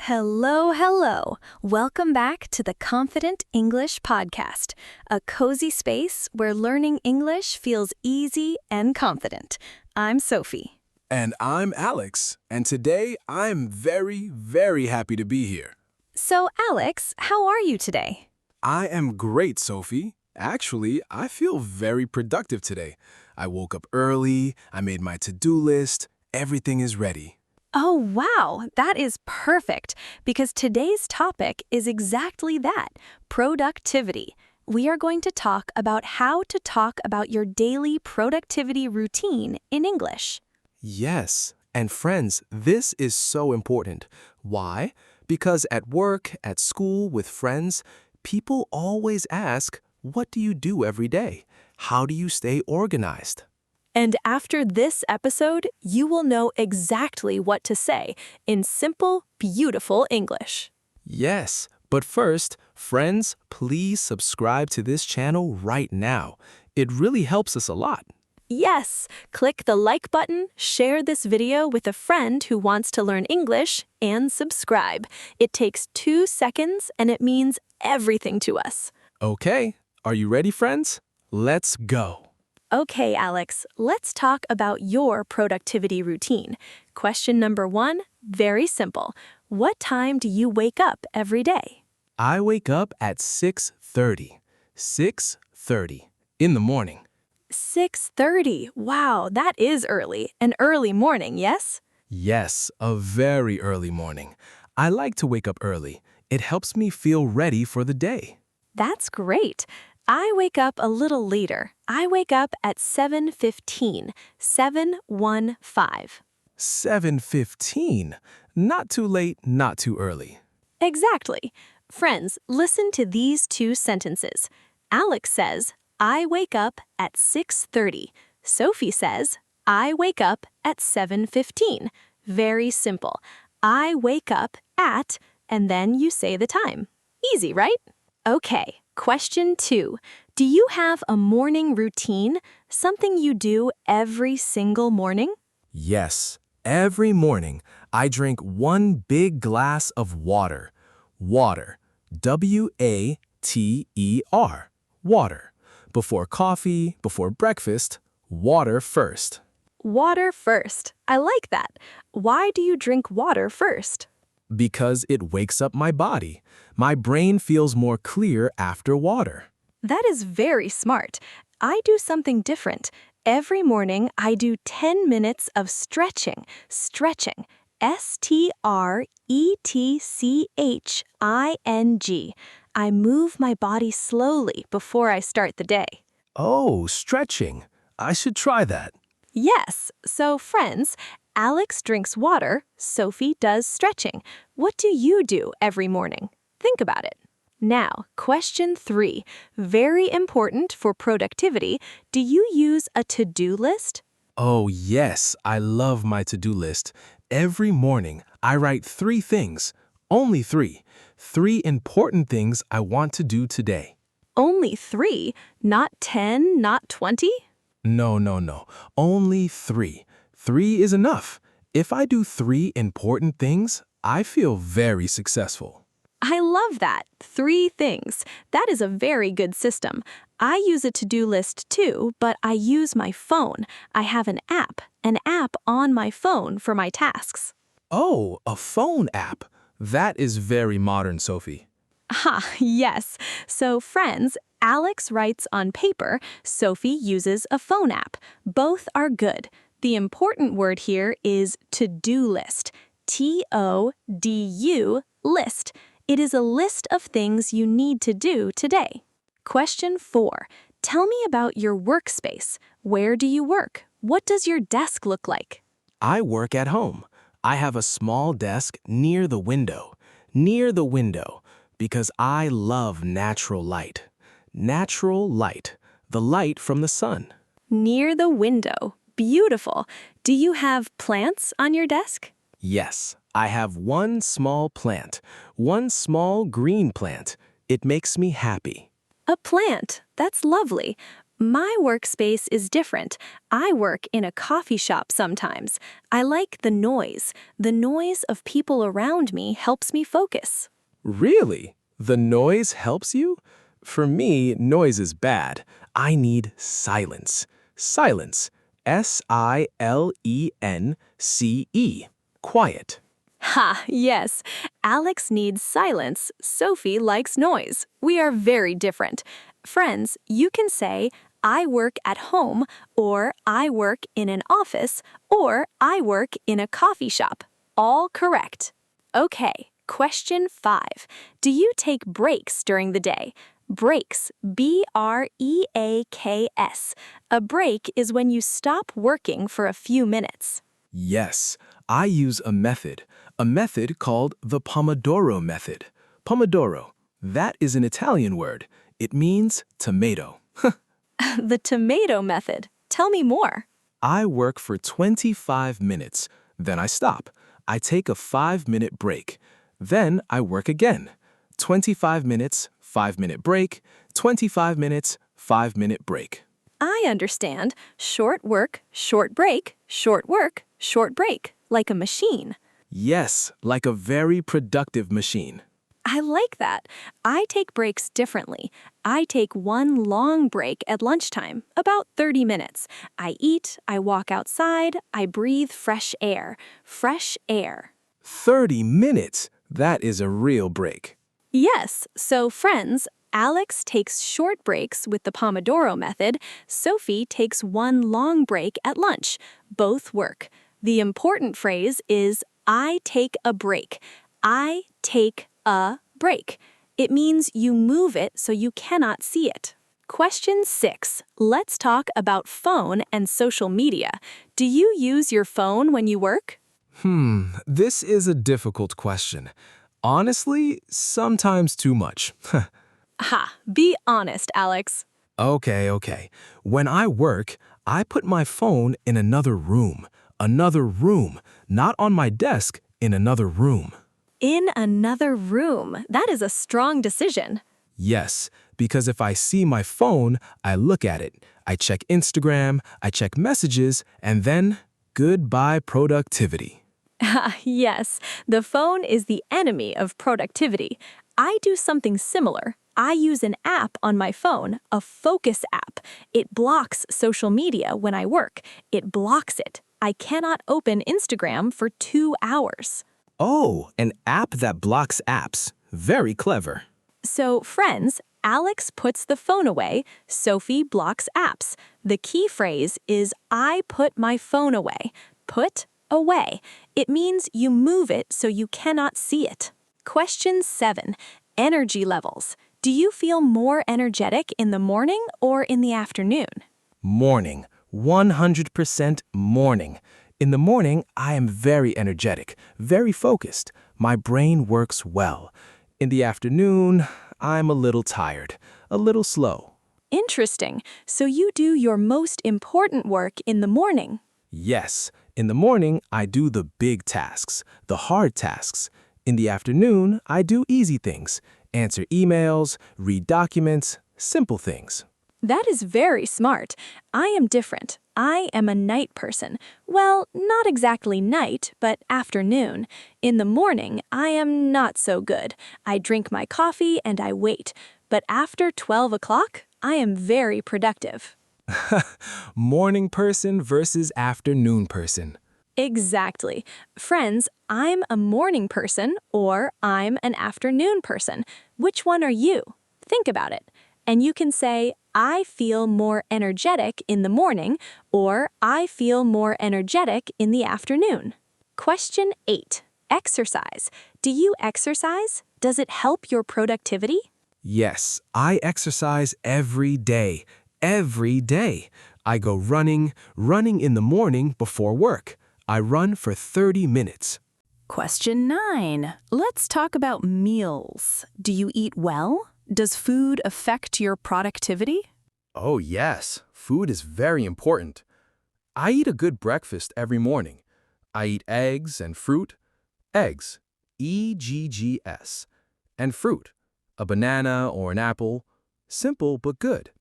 Hello, hello. Welcome back to the Confident English Podcast, a cozy space where learning English feels easy and confident. I'm Sophie. And I'm Alex, and today I'm very happy to be here. So, Alex, how are you today? I am great, Sophie. Actually, I feel very productive today. I woke up early, I made my to-do list, everything is ready. Oh, wow, that is perfect because today's topic is exactly that, productivity. We are going to talk about how to talk about your daily productivity routine in English. Yes, and friends, this is so important. Why? Because at work, at school, with friends, people always ask, what do you do every day? How do you stay organized? And after this episode, you will know exactly what to say in simple, beautiful English. Yes, but first, friends, please subscribe to this channel right now. It really helps us a lot. Yes, click the like button, share this video with a friend who wants to learn English, and subscribe. It takes 2 seconds and it means everything to us. Okay, are you ready, friends? Let's go. Okay, Alex, let's talk about your productivity routine. Question number 1, very simple. What time do you wake up every day? I wake up at 6:30. 6:30 in the morning. 6:30. Wow, that is early. An early morning, yes? Yes, a very early morning. I like to wake up early. It helps me feel ready for the day. That's great. I wake up a little later. I wake up at 7:15. 7:15. 7:15. Not too late, not too early. Exactly. Friends, listen to these 2 sentences. Alex says, I wake up at 6:30. Sophie says, I wake up at 7:15. Very simple. I wake up at, and then you say the time. Easy, right? Okay, question 2. Do you have a morning routine? Something you do every single morning? Yes, every morning I drink 1 big glass of water. Water. W-A-T-E-R. Water. Before coffee, before breakfast, water first. Water first. I like that. Why do you drink water first? Because it wakes up my body. My brain feels more clear after water. That is very smart. I do something different. Every morning, I do 10 minutes of stretching. Stretching. S-T-R-E-T-C-H-I-N-G. I move my body slowly before I start the day. Oh, stretching. I should try that. Yes, so friends, Alex drinks water, Sophie does stretching. What do you do every morning? Think about it. Now, question 3, very important for productivity. Do you use a to-do list? Oh, yes, I love my to-do list. Every morning, I write 3 things. Only 3. 3 important things I want to do today. Only 3, not 10, not 20? No. Only 3. 3 is enough. If I do 3 important things, I feel very successful. I love that. 3 things. That is a very good system. I use a to-do list too, but I use my phone. I have an app on my phone for my tasks. Oh, a phone app. That is very modern, Sophie. Yes. So friends, Alex writes on paper, Sophie uses a phone app. Both are good. The important word here is to-do list. T-O-D-U, list. It is a list of things you need to do today. Question 4. Tell me about your workspace. Where do you work? What does your desk look like? I work at home. I have a small desk near the window. Near the window, because I love natural light. Natural light, the light from the sun. Near the window. Beautiful. Do you have plants on your desk? Yes, I have 1 small plant, 1 small green plant. It makes me happy. A plant. That's lovely. My workspace is different. I work in a coffee shop sometimes. I like the noise. The noise of people around me helps me focus. Really? The noise helps you? For me, noise is bad. I need silence. Silence. S-I-L-E-N-C-E. Quiet. Ha, yes. Alex needs silence. Sophie likes noise. We are very different. Friends, you can say, I work at home, or I work in an office, or I work in a coffee shop. All correct. Okay, question 5. Do you take breaks during the day? Breaks, B-R-E-A-K-S. A break is when you stop working for a few minutes. Yes, I use a method called the Pomodoro method. Pomodoro, that is an Italian word. It means tomato. The tomato method. Tell me more. I work for 25 minutes, then I stop. I take a 5-minute break. Then I work again. 25 minutes, 5-minute break, 25 minutes, 5-minute break. I understand. Short work, short break, short work, short break, like a machine. Yes, like a very productive machine. I like that. I take breaks differently. I take one long break at lunchtime, about 30 minutes. I eat, I walk outside, I breathe fresh air. Fresh air. 30 minutes? That is a real break. Yes, so friends, Alex takes short breaks with the Pomodoro method. Sophie takes one long break at lunch. Both work. The important phrase is, I take a break. I take a break. It means you move it so you cannot see it. Question 6. Let's talk about phone and social media. Do you use your phone when you work? This is a difficult question. Honestly, sometimes too much. Ha, be honest, Alex. Okay. When I work, I put my phone in another room. Another room, not on my desk, in another room. In another room. That is a strong decision. Yes, because if I see my phone, I look at it. I check Instagram, I check messages, and then goodbye productivity. Yes, the phone is the enemy of productivity. I do something similar. I use an app on my phone, a focus app. It blocks social media when I work. It blocks it. I cannot open Instagram for 2 hours. Oh, an app that blocks apps. Very clever. So, friends, Alex puts the phone away, Sophie blocks apps. The key phrase is I put my phone away. Put away. It means you move it so you cannot see it. Question 7. Energy levels. Do you feel more energetic in the morning or in the afternoon? Morning. 100% morning. In the morning, I am very energetic, very focused. My brain works well. In the afternoon, I'm a little tired, a little slow. Interesting. So you do your most important work in the morning. Yes, in the morning, I do the big tasks, the hard tasks. In the afternoon, I do easy things, answer emails, read documents, simple things. That is very smart. I am different. I am a night person. Well, not exactly night, but afternoon. In the morning, I am not so good. I drink my coffee and I wait. But after 12 o'clock, I am very productive. Morning person versus afternoon person. Exactly. Friends, I'm a morning person or I'm an afternoon person. Which one are you? Think about it. And you can say, I feel more energetic in the morning or I feel more energetic in the afternoon. Question 8. Exercise. Do you exercise? Does it help your productivity? Yes, I exercise every day. Every day. I go running in the morning before work. I run for 30 minutes. Question 9. Let's talk about meals. Do you eat well? Does food affect your productivity? Oh, yes. Food is very important. I eat a good breakfast every morning. I eat eggs and fruit. Eggs, EGGS, and fruit, a banana or an apple. Simple but good.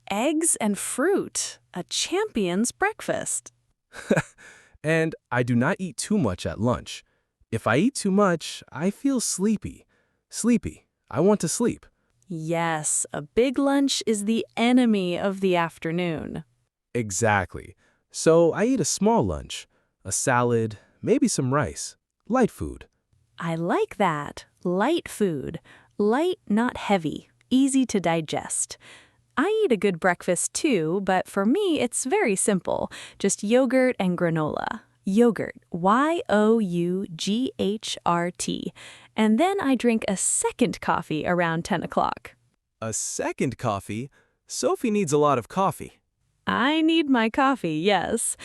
eggs and fruit, a champion's breakfast. And I do not eat too much at lunch. If I eat too much, I feel sleepy. Sleepy. I want to sleep. Yes, a big lunch is the enemy of the afternoon. Exactly. So I eat a small lunch, a salad, maybe some rice, light food. I like that. Light food. Light, not heavy. Easy to digest. I eat a good breakfast too, but for me it's very simple. Just yogurt and granola. Yogurt. Y-O-U-G-H-R-T. And then I drink a second coffee around 10 o'clock. A second coffee? Sophie needs a lot of coffee. I need my coffee, yes.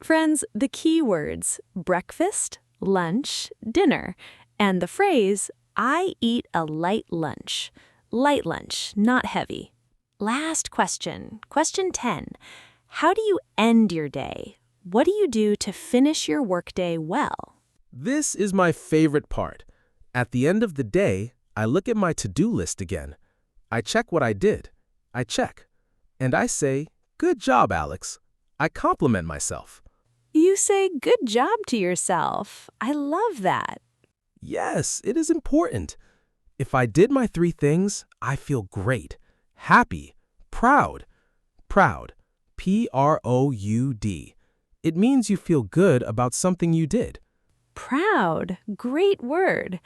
Friends, the key words, breakfast, lunch, dinner, and the phrase, I eat a light lunch. Light lunch, not heavy. Last question, question 10. How do you end your day? What do you do to finish your workday well? This is my favorite part. At the end of the day, I look at my to-do list again. I check what I did. I check. And I say, good job, Alex. I compliment myself. You say good job to yourself. I love that. Yes, it is important. If I did my 3 things, I feel great, happy, proud. Proud. P-R-O-U-D. It means you feel good about something you did. Proud. Great word.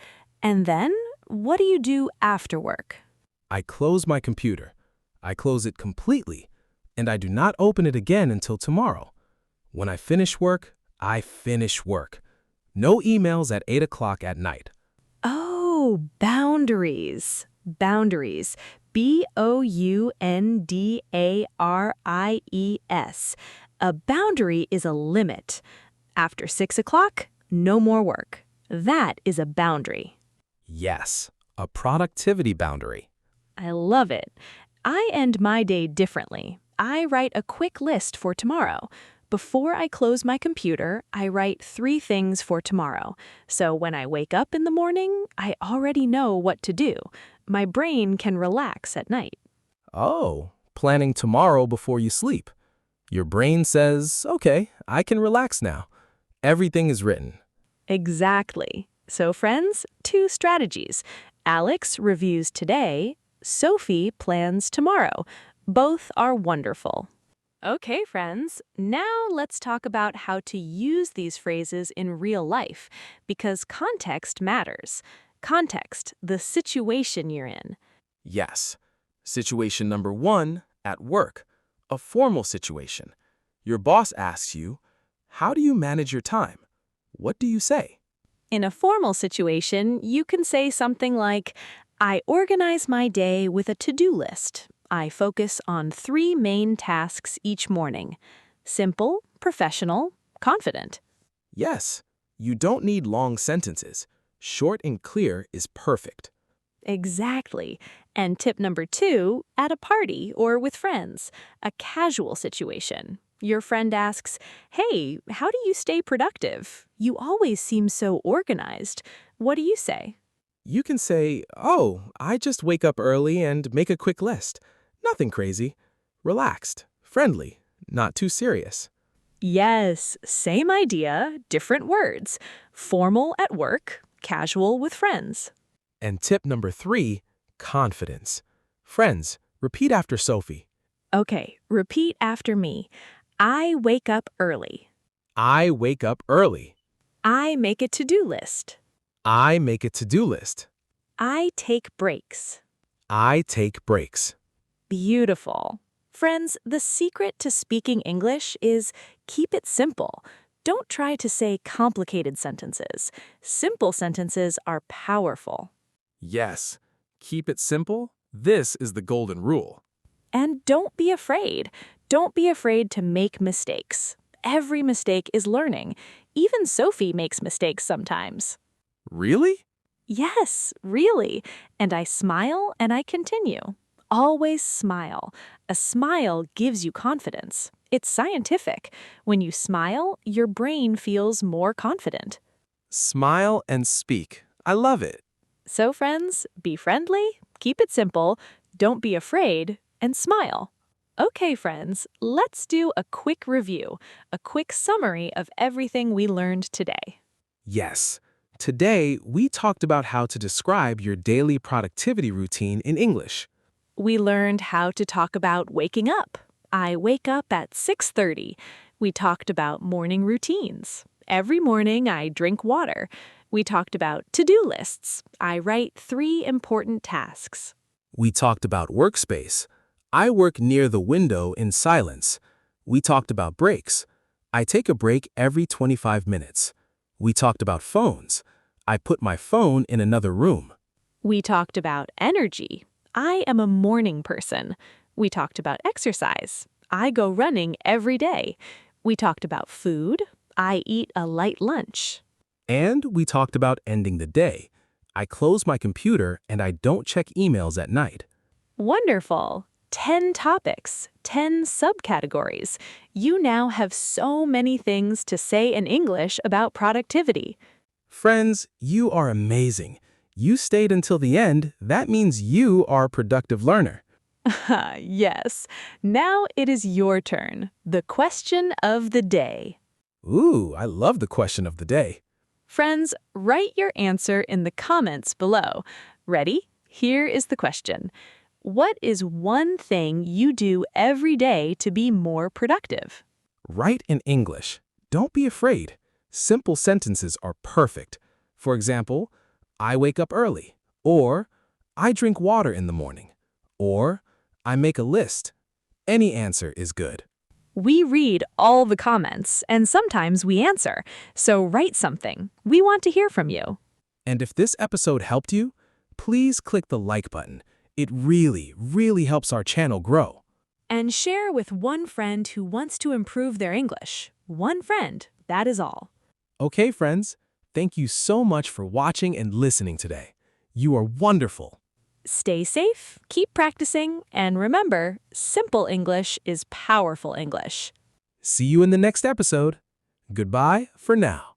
And then, what do you do after work? I close my computer. I close it completely, and I do not open it again until tomorrow. When I finish work, I finish work. No emails at 8 o'clock at night. Oh, boundaries. Boundaries. B-O-U-N-D-A-R-I-E-S. A boundary is a limit. After 6 o'clock, no more work. That is a boundary. Yes, a productivity boundary. I love it. I end my day differently. I write a quick list for tomorrow. Before I close my computer, I write 3 things for tomorrow. So when I wake up in the morning, I already know what to do. My brain can relax at night. Oh, planning tomorrow before you sleep. Your brain says, okay, I can relax now. Everything is written. Exactly. So friends, 2 strategies. Alex reviews today. Sophie plans tomorrow. Both are wonderful. Okay, friends, now let's talk about how to use these phrases in real life, because context matters. Context, the situation you're in. Yes. Situation number 1, at work. A formal situation. Your boss asks you, how do you manage your time? What do you say? In a formal situation, you can say something like, I organize my day with a to-do list. I focus on 3 main tasks each morning. Simple, professional, confident. Yes. You don't need long sentences. Short and clear is perfect. Exactly. And tip number 2, at a party or with friends, a casual situation. Your friend asks, hey, how do you stay productive? You always seem so organized. What do you say? You can say, oh, I just wake up early and make a quick list. Nothing crazy. Relaxed, friendly, not too serious. Yes, same idea, different words. Formal at work, casual with friends. And tip number 3, confidence. Friends, repeat after Sophie. Okay, repeat after me. I wake up early. I wake up early. I make a to-do list. I make a to-do list. I take breaks. I take breaks. Beautiful. Friends, the secret to speaking English is keep it simple. Don't try to say complicated sentences. Simple sentences are powerful. Yes. Keep it simple. This is the golden rule. And don't be afraid. Don't be afraid to make mistakes. Every mistake is learning. Even Sophie makes mistakes sometimes. Really? Yes, really. And I smile and I continue. Always smile. A smile gives you confidence. It's scientific. When you smile, your brain feels more confident. Smile and speak. I love it. So friends, be friendly, keep it simple, don't be afraid, and smile. Okay, friends, let's do a quick review, a quick summary of everything we learned today. Yes. Today, we talked about how to describe your daily productivity routine in English. We learned how to talk about waking up. I wake up at 6:30. We talked about morning routines. Every morning I drink water. We talked about to-do lists. I write 3 important tasks. We talked about workspace. I work near the window in silence. We talked about breaks. I take a break every 25 minutes. We talked about phones. I put my phone in another room. We talked about energy. I am a morning person. We talked about exercise. I go running every day. We talked about food. I eat a light lunch. And we talked about ending the day. I close my computer and I don't check emails at night. Wonderful! 10 topics, 10 subcategories. You now have so many things to say in English about productivity. Friends, you are amazing. You stayed until the end. That means you are a productive learner. Yes. Now it is your turn. The question of the day. Ooh, I love the question of the day. Friends, write your answer in the comments below. Ready? Here is the question. What is one thing you do every day to be more productive? Write in English. Don't be afraid. Simple sentences are perfect. For example, I wake up early, or I drink water in the morning, or I make a list. Any answer is good. We read all the comments, and sometimes we answer. So write something. We want to hear from you. And if this episode helped you, please click the like button. It really helps our channel grow. And share with one friend who wants to improve their English. One friend, that is all. Okay, friends, thank you so much for watching and listening today. You are wonderful. Stay safe, keep practicing, and remember, simple English is powerful English. See you in the next episode. Goodbye for now.